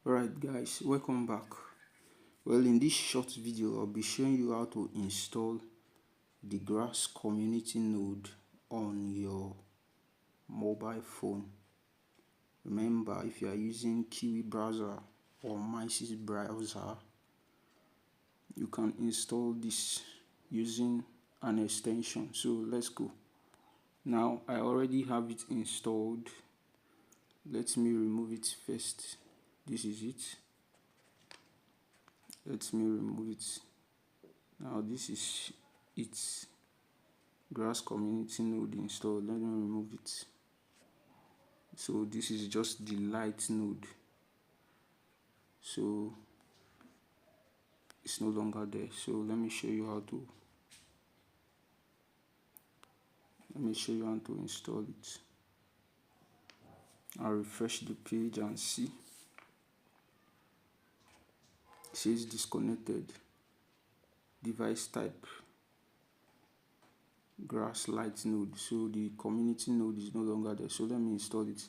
Alright guys, welcome back. Well, in this short video I'll be showing you how to install the Grass community node on your mobile phone. Remember, if you are using Kiwi browser or Mises browser, you can install this using an extension. So let's go. Now I already have it installed. Let me remove it first. This is it. Let me remove it. Now this is its Grass community node installed. Let me remove it. So this is just the light node. So it's no longer there. So let me show you how to install it. I'll refresh the page and see. It says disconnected. Device type Grass light node. So the community node is no longer there. So let me install it.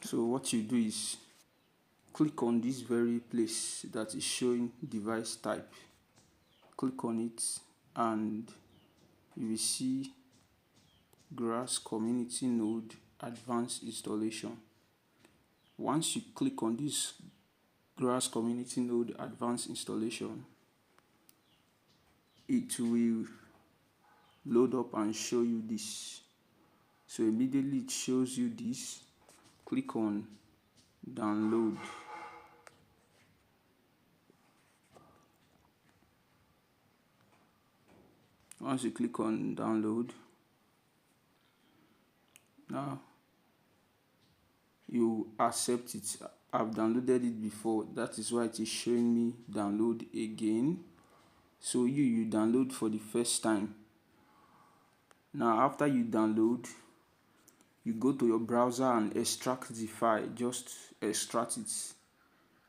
So what you do is click on this very place that is showing device type. Click on it and you will see Grass community node advanced installation. Once you click on this Grass community node advanced installation, it will load up and show you this. So immediately it shows you this. Click on download. Once you click on download, now you accept it. I've downloaded it before, that is why it is showing me download again. So you download for the first time. Now after you download, you go to your browser and extract the file. Just extract it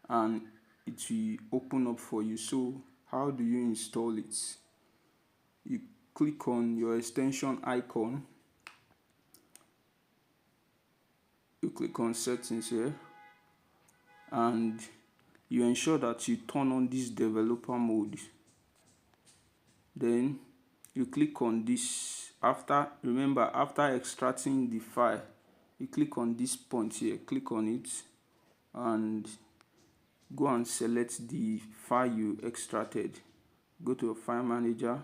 and it will open up for you. So how do you install it? You click on your extension icon. You click on settings here and you ensure that you turn on this developer mode. Then you click on this. After extracting the file, you click on this point here, click on it and go and select the file you extracted. Go to your file manager,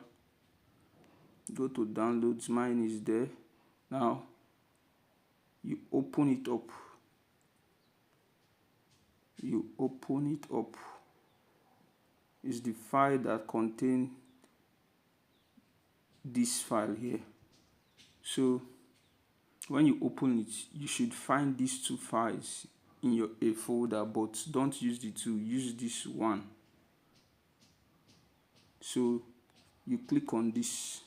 go to downloads. Mine is there. Now you open it up. It's the file that contains this file here. So when you open it, you should find these two files in your A folder, but don't use the two, use this one. So you click on this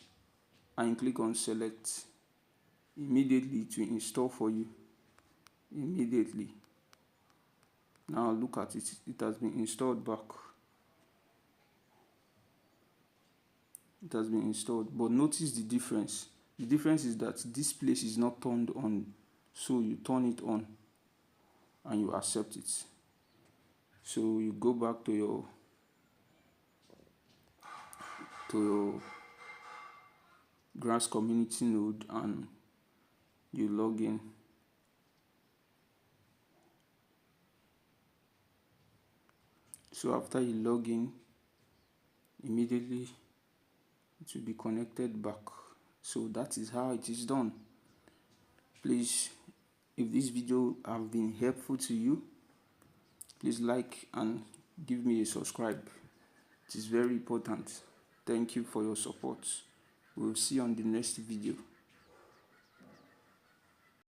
and click on select. Immediately it will install for you. Immediately. Now look at it. It has been installed back. It has been installed, but notice the difference. The difference is that this place is not turned on. So you turn it on and you accept it. So you go back to your Grass community node and you log in. So after you log in, immediately it will be connected back. So that is how it is done. Please, if this video have been helpful to you, please like and give me a subscribe. It is very important. Thank you for your support. We'll see you on the next video.